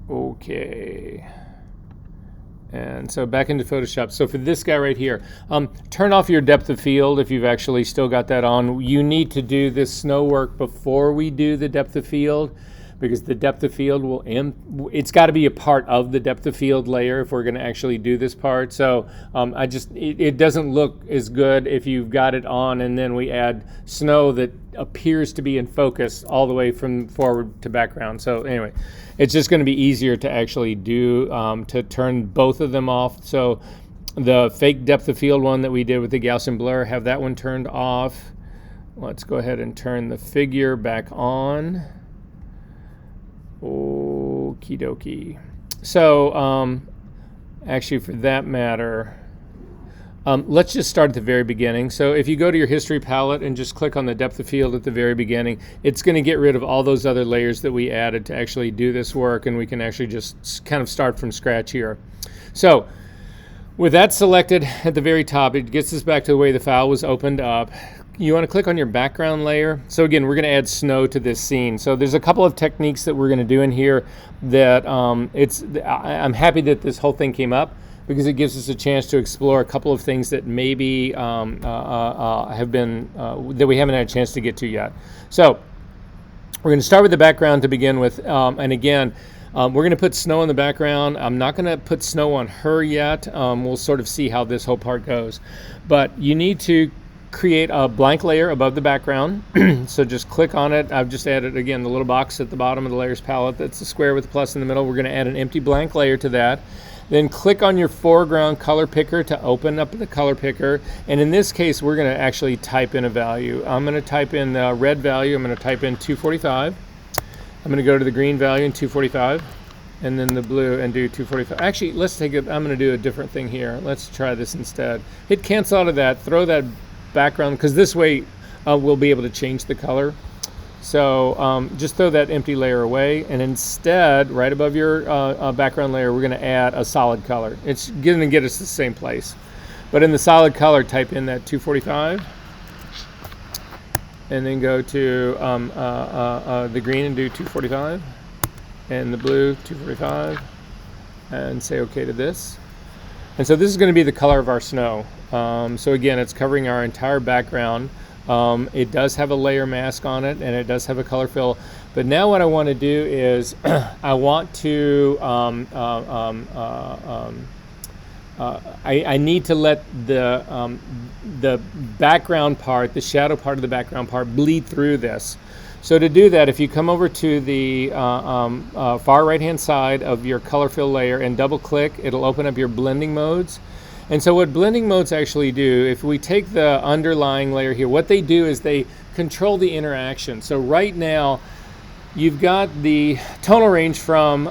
Okay. And so back into Photoshop. So for this guy right here, turn off your depth of field if you've actually still got that on. You need to do this snow work before we do the depth of field, because the depth of field it's got to be a part of the depth of field layer if we're going to actually do this part. So it doesn't look as good if you've got it on and then we add snow that appears to be in focus all the way from forward to background. So anyway, it's just going to be easier to actually do, to turn both of them off. So the fake depth of field one that we did with the Gaussian blur, have that one turned off. Let's go ahead and turn the figure back on. Okie dokie. So actually, for that matter, let's just start at the very beginning. So if you go to your history palette and just click on the depth of field at the very beginning, it's going to get rid of all those other layers that we added to actually do this work, and we can actually just kind of start from scratch here. So with that selected at the very top, it gets us back to the way the file was opened up. You want to click on your background layer. So again, we're going to add snow to this scene. So there's a couple of techniques that we're going to do in here that I'm happy that this whole thing came up, because it gives us a chance to explore a couple of things that maybe have been that we haven't had a chance to get to yet. So we're going to start with the background to begin with, and again, we're going to put snow in the background. I'm not going to put snow on her yet. We'll sort of see how this whole part goes, but you need to create a blank layer above the background. So just click on it. I've just added, again, the little box at the bottom of the layers palette. That's a square with a plus in the middle. We're going to add an empty blank layer to that. Then click on your foreground color picker to open up the color picker. And in this case, we're going to actually type in a value. I'm going to type in the red value. I'm going to type in 245. I'm going to go to the green value in 245. And then the blue and do 245. Actually, let's take it. I'm going to do a different thing here. Let's try this instead. Hit cancel out of that. Throw that background, because this way we'll be able to change the color. So just throw that empty layer away, and instead, right above your background layer, we're going to add a solid color. It's going to get us the same place, but in the solid color, type in that 245, and then go to the green and do 245, and the blue 245, and say OK to this. And so this is going to be the color of our snow. So again, it's covering our entire background. It does have a layer mask on it, and it does have a color fill. But now what I want to do is I want to I need to let the background part, the shadow part of the background part, bleed through this. So to do that, if you come over to the far right-hand side of your color fill layer and double-click, it'll open up your blending modes. And so what blending modes actually do, if we take the underlying layer here, what they do is they control the interaction. So right now, you've got the tonal range from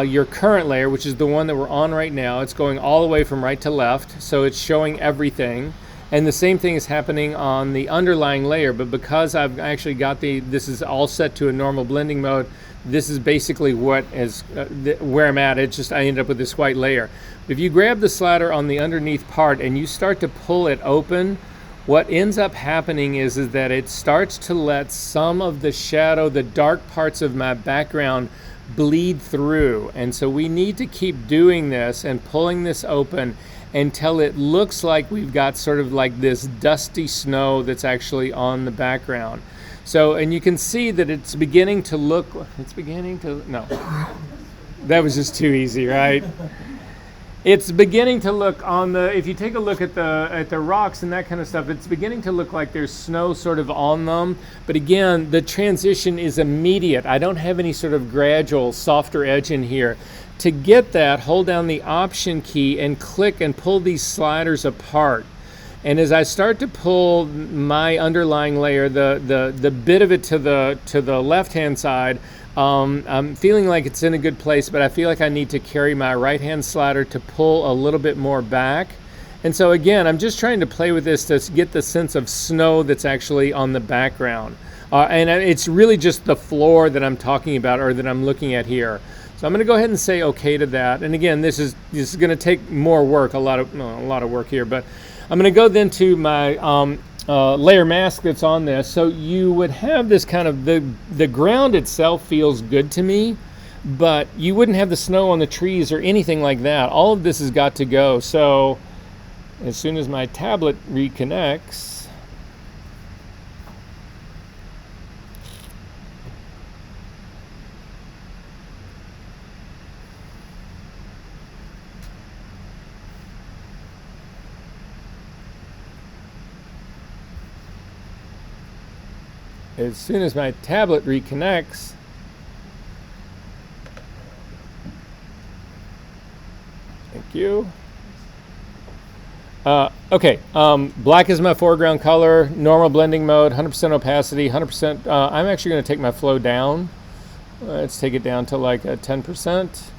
your current layer, which is the one that we're on right now. It's going all the way from right to left, so it's showing everything. And the same thing is happening on the underlying layer, but because I've actually got this is all set to a normal blending mode, this is basically what is where I'm at. It's just I ended up with this white layer. If you grab the slider on the underneath part and you start to pull it open, what ends up happening is that it starts to let some of the shadow, the dark parts of my background, bleed through. And so we need to keep doing this and pulling this open until it looks like we've got sort of like this dusty snow that's actually on the background. So, and you can see that it's beginning to look, no, that was just too easy, right? It's beginning to look on the, if you take a look at the rocks and that kind of stuff, it's beginning to look like there's snow sort of on them. But again, the transition is immediate. I don't have any sort of gradual, softer edge in here. To get that, hold down the Option key and click and pull these sliders apart. And as I start to pull my underlying layer, the bit of it to the left-hand side, I'm feeling like it's in a good place, but I feel like I need to carry my right-hand slider to pull a little bit more back. And so again, I'm just trying to play with this to get the sense of snow that's actually on the background. And it's really just the floor that I'm talking about, or that I'm looking at here. So I'm going to go ahead and say OK to that. And again, this is going to take more work, a lot of work here, but I'm going to go then to my layer mask that's on this. So you would have this kind of, the ground itself feels good to me, but you wouldn't have the snow on the trees or anything like that. All of this has got to go. So as soon as my tablet reconnects, thank you. Okay, black is my foreground color, normal blending mode, 100% opacity, 100%, I'm actually going to take my flow down. Let's take it down to like a 10%.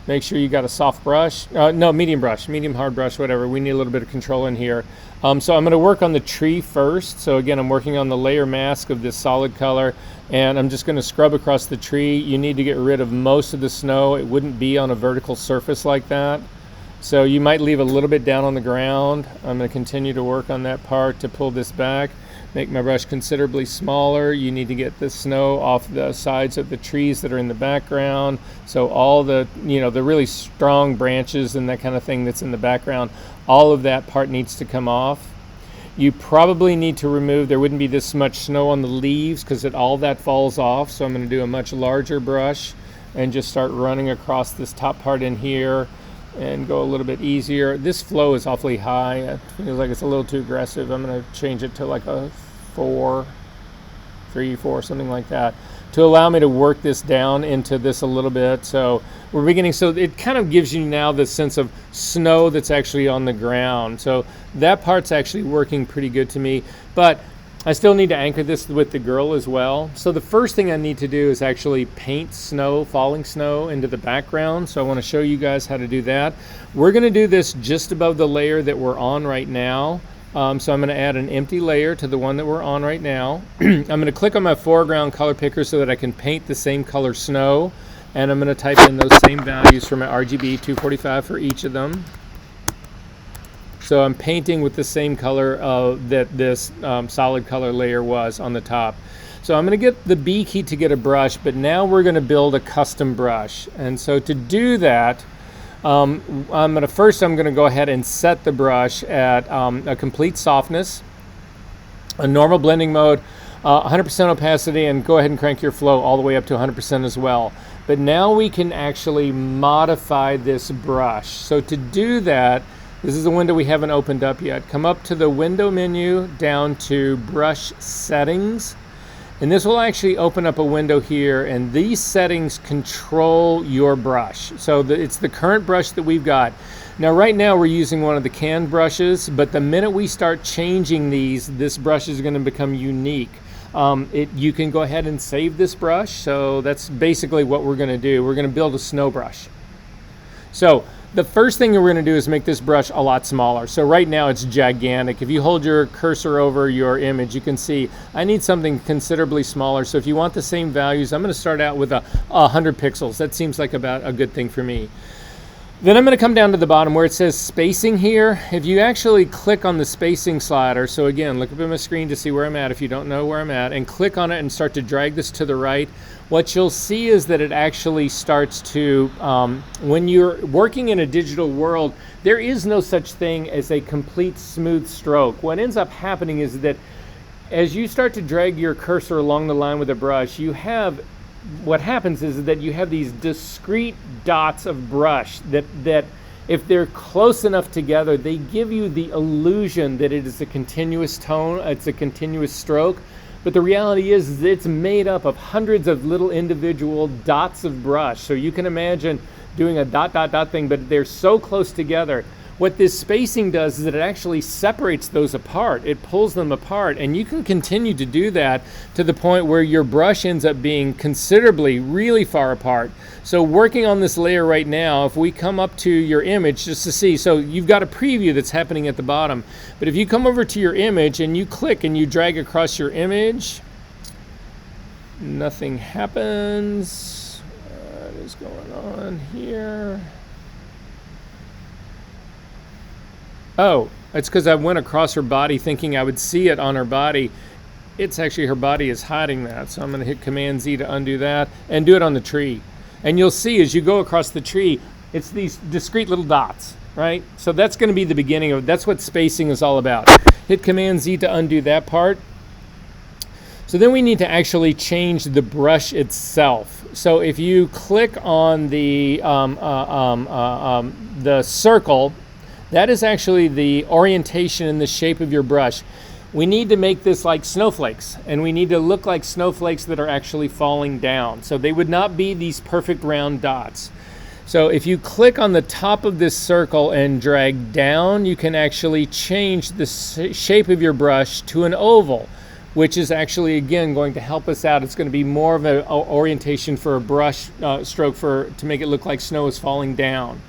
Make sure you got a soft brush, no, medium brush, medium hard brush, whatever. We need a little bit of control in here. So I'm going to work on the tree first. So again, I'm working on the layer mask of this solid color, and I'm just going to scrub across the tree. You need to get rid of most of the snow. It wouldn't be on a vertical surface like that. So you might leave a little bit down on the ground. I'm going to continue to work on that part to pull this back. Make my brush considerably smaller. You need to get the snow off the sides of the trees that are in the background. So all the, the really strong branches and that kind of thing that's in the background, all of that part needs to come off. You probably need to remove, there wouldn't be this much snow on the leaves because all that falls off. So I'm going to do a much larger brush and just start running across this top part in here and go a little bit easier. This flow is awfully high. It feels like it's a little too aggressive. I'm going to change it to like a 3, 4, something like that, to allow me to work this down into this a little bit. So we're beginning, so it kind of gives you now the sense of snow that's actually on the ground. So that part's actually working pretty good to me, but I still need to anchor this with the girl as well. So the first thing I need to do is actually paint snow, falling snow, into the background. So I want to show you guys how to do that. We're going to do this just above the layer that we're on right now. So I'm going to add an empty layer to the one that we're on right now. I'm going to click on my foreground color picker so that I can paint the same color snow. And I'm going to type in those same values for my RGB 245 for each of them. So I'm painting with the same color that this solid color layer was on the top. So I'm going to get the B key to get a brush, but now we're going to build a custom brush. And so to do that, I'm going to go ahead and set the brush at a complete softness, a normal blending mode, 100% opacity, and go ahead and crank your flow all the way up to 100% as well. But now we can actually modify this brush. So to do that, this is a window we haven't opened up yet. Come up to the window menu, down to brush settings, and this will actually open up a window here, and these settings control your brush. So it's the current brush that we've got. Now right now we're using one of the canned brushes, but the minute we start changing this brush is going to become unique. You can go ahead and save this brush. So that's basically what we're going to do. We're going to build a snow brush. So the first thing we're going to do is make this brush a lot smaller. So right now it's gigantic. If you hold your cursor over your image, you can see I need something considerably smaller. So if you want the same values, I'm going to start out with 100 pixels. That seems like about a good thing for me. Then I'm going to come down to the bottom where it says spacing here. If you actually click on the spacing slider, so again, look up at my screen to see where I'm at if you don't know where I'm at, and click on it and start to drag this to the right, what you'll see is that it actually starts to, when you're working in a digital world, there is no such thing as a complete smooth stroke. What ends up happening is that as you start to drag your cursor along the line with a brush, what happens is that you have these discrete dots of brush that if they're close enough together, they give you the illusion that it is a continuous tone, it's a continuous stroke. But the reality is it's made up of hundreds of little individual dots of brush. So you can imagine doing a dot, dot, dot thing, but they're so close together. What this spacing does is that it actually separates those apart. It pulls them apart, and you can continue to do that to the point where your brush ends up being considerably, really far apart. So working on this layer right now, if we come up to your image just to see, so you've got a preview that's happening at the bottom, but if you come over to your image and you click and you drag across your image, nothing happens. What is going on here? Oh, it's because I went across her body thinking I would see it on her body. It's actually her body is hiding that. So I'm going to hit Command Z to undo that and do it on the tree. And you'll see as you go across the tree, it's these discrete little dots, right? So that's going to be the beginning of, that's what spacing is all about. Hit Command Z to undo that part. So then we need to actually change the brush itself. So if you click on the circle, that is actually the orientation and the shape of your brush. We need to make this like snowflakes, and we need to look like snowflakes that are actually falling down. So they would not be these perfect round dots. So if you click on the top of this circle and drag down, you can actually change the shape of your brush to an oval, which is actually, again, going to help us out. It's going to be more of an orientation for a brush stroke to make it look like snow is falling down.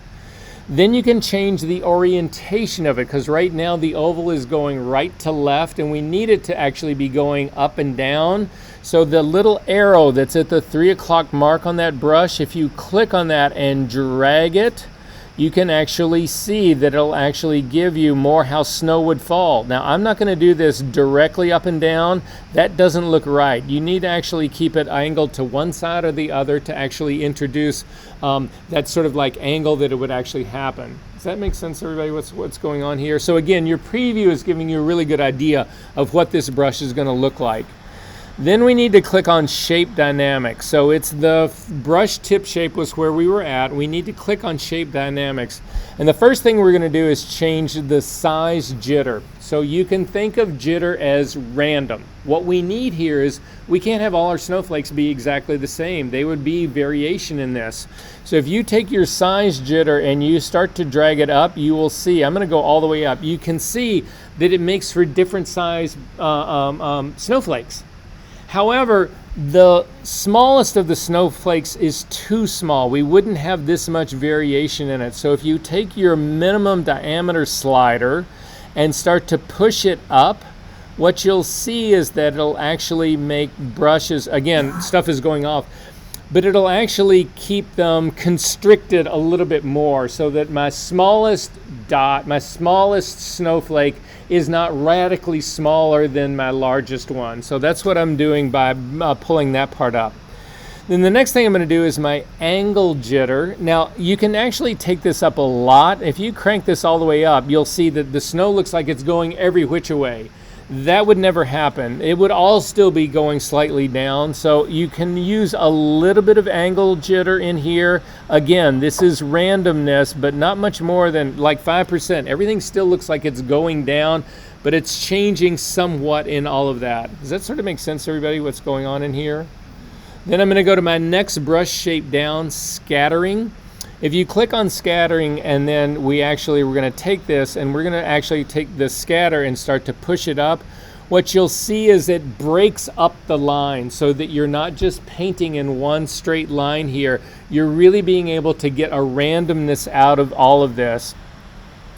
Then you can change the orientation of it, because right now the oval is going right to left, and we need it to actually be going up and down. So the little arrow that's at the 3 o'clock mark on that brush, if you click on that and drag it, you can actually see that it'll actually give you more how snow would fall. Now, I'm not going to do this directly up and down. That doesn't look right. You need to actually keep it angled to one side or the other to actually introduce that sort of like angle that it would actually happen. Does that make sense, everybody, what's going on here? So again, your preview is giving you a really good idea of what this brush is going to look like. Then we need to click on Shape Dynamics. So it's the brush tip shape was where we were at. We need to click on Shape Dynamics. And the first thing we're going to do is change the size jitter. So you can think of jitter as random. What we need here is we can't have all our snowflakes be exactly the same. They would be variation in this. So if you take your size jitter and you start to drag it up, you will see, I'm going to go all the way up. You can see that it makes for different size snowflakes. However, the smallest of the snowflakes is too small. We wouldn't have this much variation in it. So if you take your minimum diameter slider and start to push it up, what you'll see is that it'll actually make brushes, again, stuff is going off, but it'll actually keep them constricted a little bit more so that my smallest dot, my smallest snowflake is not radically smaller than my largest one. So that's what I'm doing by pulling that part up. Then the next thing I'm going to do is my angle jitter. Now you can actually take this up a lot. If you crank this all the way up, you'll see that the snow looks like it's going every which way. That would never happen. It would all still be going slightly down. So you can use a little bit of angle jitter in here. Again, this is randomness, but not much more than like 5%. Everything still looks like it's going down, but it's changing somewhat in all of that. Does that sort of make sense, everybody, what's going on in here? Then I'm going to go to my next brush shape down, scattering. If you click on scattering, and then we're going to take this and we're going to actually take the scatter and start to push it up, what you'll see is it breaks up the line so that you're not just painting in one straight line here. You're really being able to get a randomness out of all of this.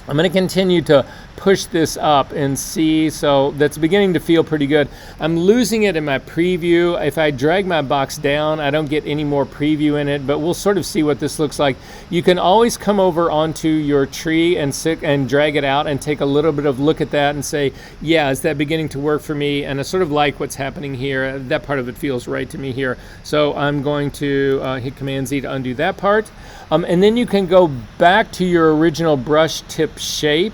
I'm going to continue to push this up and see, so that's beginning to feel pretty good. I'm losing it in my preview. If I drag my box down, I don't get any more preview in it, but we'll sort of see what this looks like. You can always come over onto your tree and sit and drag it out and take a little bit of look at that and say, yeah, is that beginning to work for me? And I sort of like what's happening here. That part of it feels right to me here. So I'm going to hit Command Z to undo that part. And then you can go back to your original brush tip shape,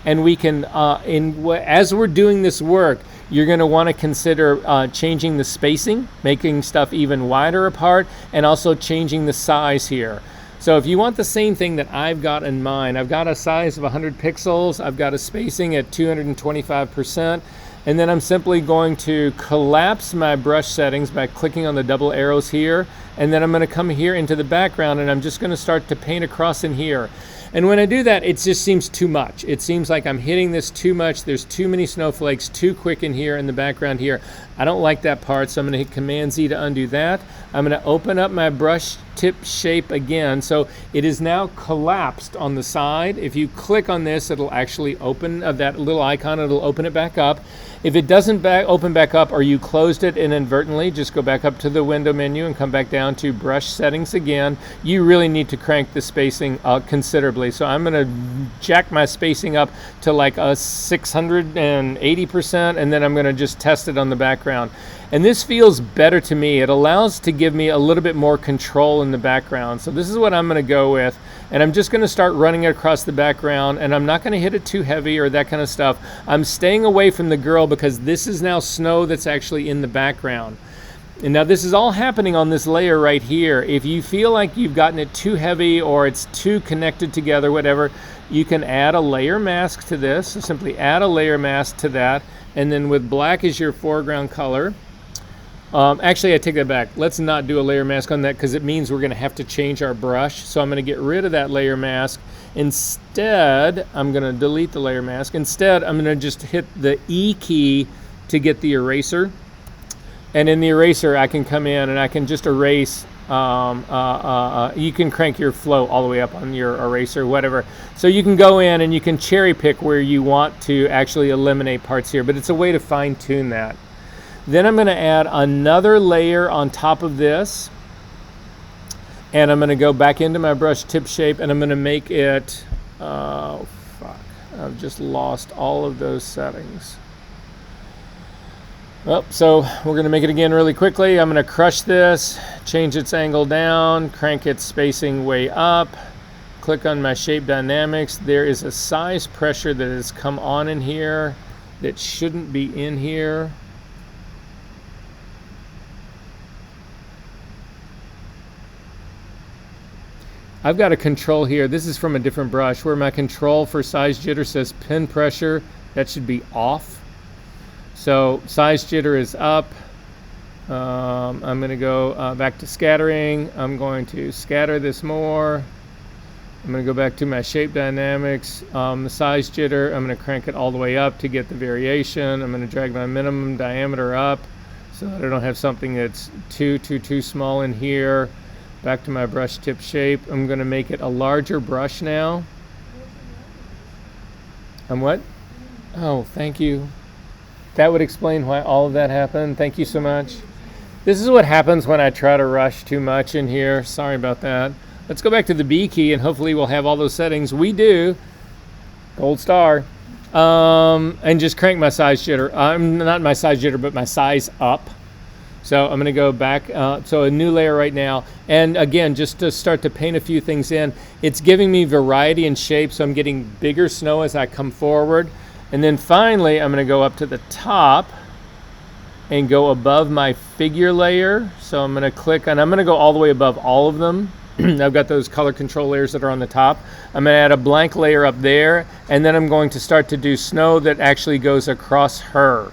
and we can, as we're doing this work, you're going to want to consider changing the spacing, making stuff even wider apart, and also changing the size here. So if you want the same thing that I've got in mind, I've got a size of 100 pixels, I've got a spacing at 225%, and then I'm simply going to collapse my brush settings by clicking on the double arrows here, and then I'm going to come here into the background, and I'm just going to start to paint across in here. And when I do that, it just seems too much. It seems like I'm hitting this too much. There's too many snowflakes, too quick in here in the background here. I don't like that part, so I'm going to hit Command Z to undo that. I'm going to open up my brush tip shape again. So it is now collapsed on the side. If you click on this, it'll actually open that little icon. It'll open it back up. If it doesn't open back up, or you closed it inadvertently, just go back up to the window menu and come back down down to brush settings again. You really need to crank the spacing considerably. So I'm going to jack my spacing up to like a 680%, and then I'm going to just test it on the background. And this feels better to me. It allows to give me a little bit more control in the background. So this is what I'm going to go with. And I'm just going to start running it across the background, and I'm not going to hit it too heavy or that kind of stuff. I'm staying away from the girl because this is now snow that's actually in the background. And now this is all happening on this layer right here. If you feel like you've gotten it too heavy or it's too connected together, whatever, you can add a layer mask to this. So simply add a layer mask to that. And then with black as your foreground color, actually, I take that back. Let's not do a layer mask on that because it means we're going to have to change our brush. So I'm going to get rid of that layer mask. Instead, I'm going to delete the layer mask. Instead, I'm going to just hit the E key to get the eraser. And in the eraser, I can come in and I can just erase. You can crank your flow all the way up on your eraser, whatever. So you can go in and you can cherry pick where you want to actually eliminate parts here. But it's a way to fine tune that. Then I'm going to add another layer on top of this, and I'm going to go back into my brush tip shape, and I'm going to make it, oh fuck, I've just lost all of those settings. Well, so we're going to make it again really quickly. I'm going to crush this, change its angle down, crank its spacing way up, click on my shape dynamics. There is a size pressure that has come on in here that shouldn't be in here. I've got a control here. This is from a different brush where my control for size jitter says pin pressure. That should be off. So size jitter is up. I'm going to go back to scattering. I'm going to scatter this more. I'm going to go back to my shape dynamics. The size jitter, I'm going to crank it all the way up to get the variation. I'm going to drag my minimum diameter up so that I don't have something that's too small in here. Back to my brush tip shape. I'm going to make it a larger brush now. And what? Oh, thank you. That would explain why all of that happened. Thank you so much. This is what happens when I try to rush too much in here. Sorry about that. Let's go back to the B key and hopefully we'll have all those settings. We do. Gold star. And just crank my size jitter. Not my size jitter, but my size up. So I'm going to go back, so a new layer right now. And again, just to start to paint a few things in, it's giving me variety in shape, so I'm getting bigger snow as I come forward. And then finally, I'm going to go up to the top and go above my figure layer. So I'm going to click on, I'm going to go all the way above all of them. I've got those color control layers that are on the top. I'm going to add a blank layer up there, and then I'm going to start to do snow that actually goes across her.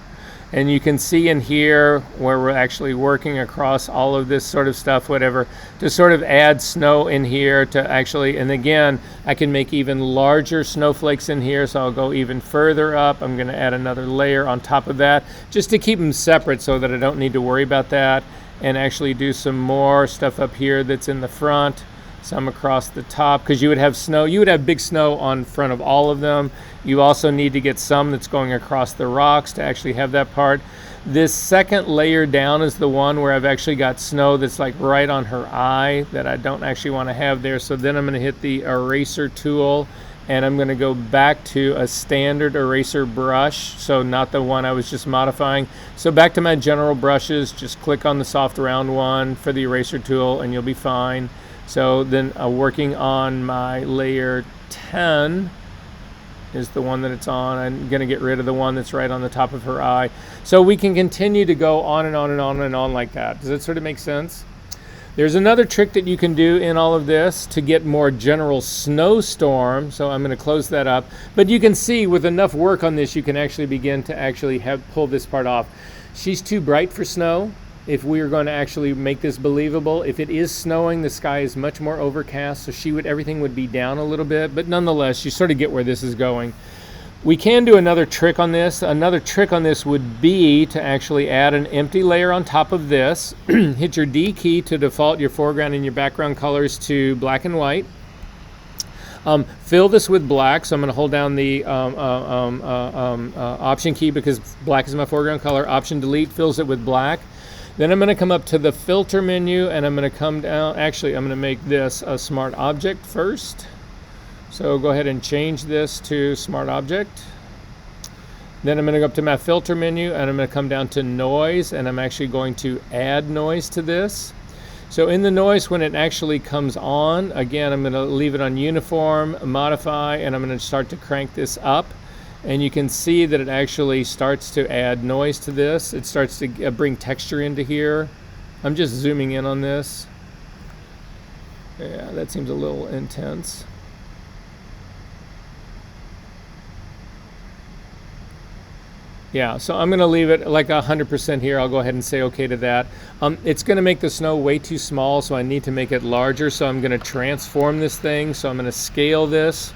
And you can see in here where we're actually working across all of this sort of stuff, whatever, to sort of add snow in here to actually, and again, I can make even larger snowflakes in here, so I'll go even further up. I'm going to add another layer on top of that, just to keep them separate so that I don't need to worry about that, and actually do some more stuff up here that's in the front. Some across the top, because you would have snow, you would have big snow on front of all of them. You also need to get some that's going across the rocks to actually have that part. This second layer down is the one where I've actually got snow that's like right on her eye that I don't actually want to have there. So then I'm going to hit the eraser tool, and I'm going to go back to a standard eraser brush, so not the one I was just modifying. So back to my general brushes, just click on the soft round one for the eraser tool and you'll be fine. So then working on my layer 10 is the one that it's on. I'm going to get rid of the one that's right on the top of her eye. So we can continue to go on and on and on and on like that. Does that sort of make sense? There's another trick that you can do in all of this to get more general snowstorm. So I'm going to close that up. But you can see with enough work on this, you can actually begin to actually pull this part off. She's too bright for snow. If we are going to actually make this believable, if it is snowing, the sky is much more overcast, so everything would be down a little bit, but nonetheless, you sort of get where this is going. We can do another trick on this. Another trick on this would be to actually add an empty layer on top of this. Hit your D key to default your foreground and your background colors to black and white. Fill this with black, so I'm going to hold down the Option key because black is my foreground color. Option delete fills it with black. Then I'm going to come up to the filter menu and I'm going to come down. Actually, I'm going to make this a smart object first. So go ahead and change this to smart object. Then I'm going to go up to my filter menu and I'm going to come down to noise, and I'm actually going to add noise to this. So in the noise, when it actually comes on, again, I'm going to leave it on uniform, modify, and I'm going to start to crank this up. And you can see that it actually starts to add noise to this. It starts to bring texture into here. I'm just zooming in on this. Yeah, that seems a little intense. Yeah, so I'm going to leave it like 100% here. I'll go ahead and say okay to that. It's going to make the snow way too small, so I need to make it larger. So I'm going to transform this thing. So I'm going to scale this.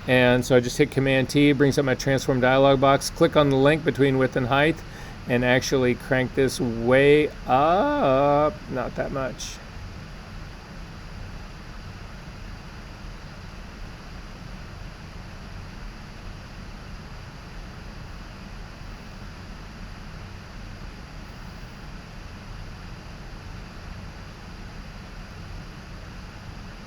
And so I just hit Command T, brings up my transform dialog box, click on the link between width and height, and actually crank this way up, not that much.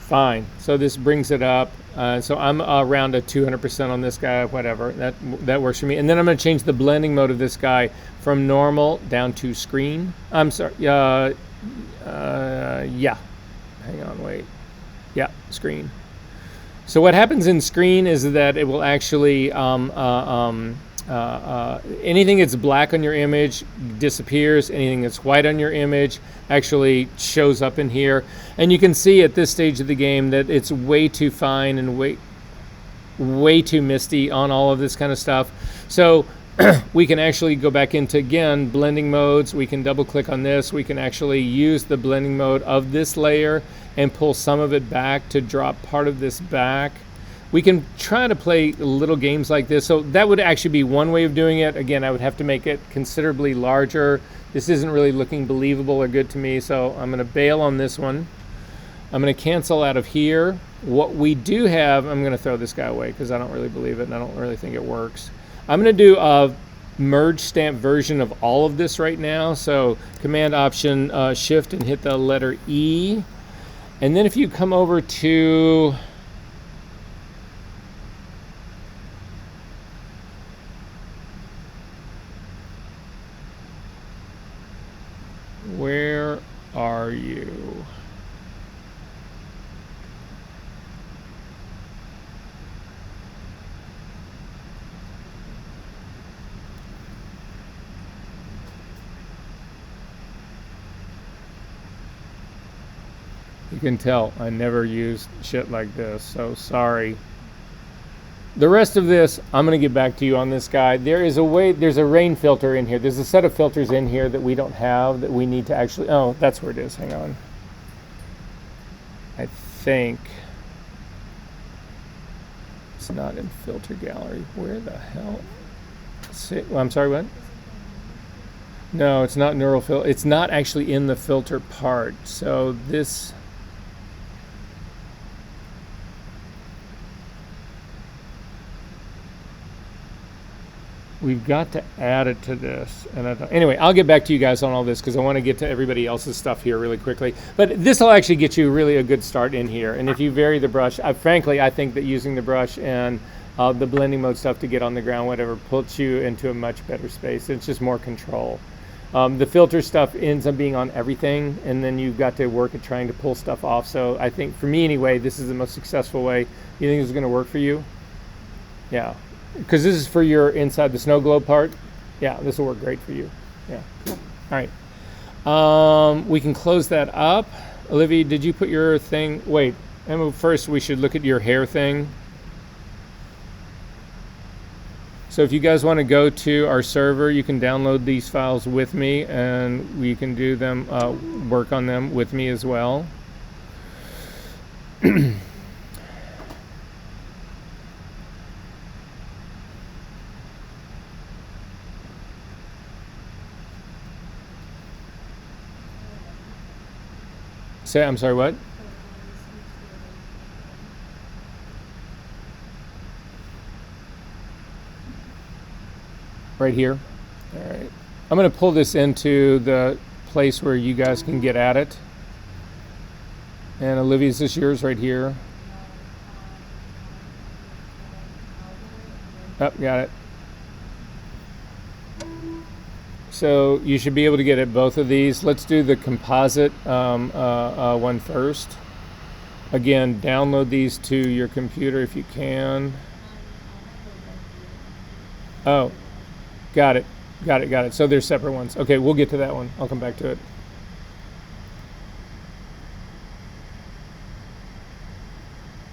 Fine, so this brings it up. So I'm around a 200% on this guy, whatever, that works for me. And then I'm going to change the blending mode of this guy from normal down to screen. I'm sorry, yeah, hang on, wait, yeah, screen. So what happens in screen is that it will actually, anything that's black on your image disappears, anything that's white on your image actually shows up in here. And you can see at this stage of the game that it's way too fine and way too misty on all of this kind of stuff. So we can actually go back into, again, blending modes. We can double click on this. We can actually use the blending mode of this layer and pull some of it back to drop part of this back. We can try to play little games like this. So that would actually be one way of doing it. Again, I would have to make it considerably larger. This isn't really looking believable or good to me, so I'm going to bail on this one. I'm going to cancel out of here. What we do have, I'm going to throw this guy away because I don't really believe it and I don't really think it works. I'm going to do a merge stamp version of all of this right now. So Command Option Shift and hit the letter E. And then if you come over to where are you? You can tell I never used shit like this, so sorry. The rest of this, I'm going to get back to you on this guy. There's a rain filter in here. There's a set of filters in here that we don't have that we need to actually, oh, that's where it is. Hang on. I think it's not in filter gallery. Where the hell? Well, I'm sorry, what? No, it's not neural filter. It's not actually in the filter part. So this, we've got to add it to this. And anyway, I'll get back to you guys on all this because I want to get to everybody else's stuff here really quickly. But this will actually get you really a good start in here. And if you vary the brush, frankly, I think that using the brush and the blending mode stuff to get on the ground, whatever, puts you into a much better space. It's just more control. The filter stuff ends up being on everything, and then you've got to work at trying to pull stuff off. So I think, for me anyway, this is the most successful way. You think this is going to work for you? Yeah. Because this is for your inside the snow globe part. Yeah, this will work great for you. Yeah, cool. All right. We can close that up. Olivia, did you put your thing? Wait, Emma, first we should look at your hair thing. So if you guys want to go to our server, you can download these files with me, and we can do them, work on them with me as well. I'm sorry, what? Right here. All right. I'm going to pull this into the place where you guys can get at it. And Olivia's, this yours right here. Oh, got it. So you should be able to get at both of these. Let's do the composite one first. Again, download these to your computer if you can. Oh, got it. Got it. So they're separate ones. Okay, we'll get to that one. I'll come back to it.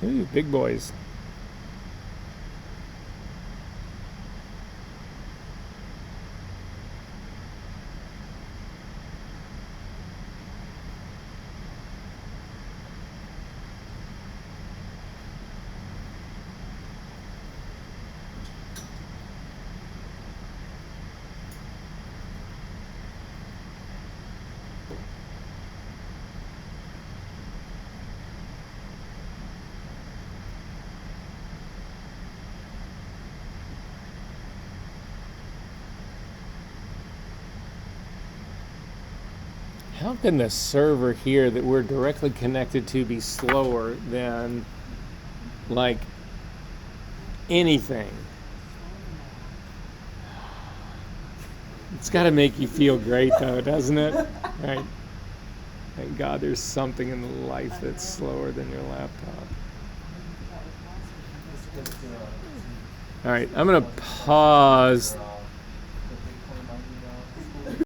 Ooh, big boys. How can the server here that we're directly connected to be slower than like anything? It's got to make you feel great though, doesn't it? Right. Thank God there's something in life that's slower than your laptop. All right, I'm going to pause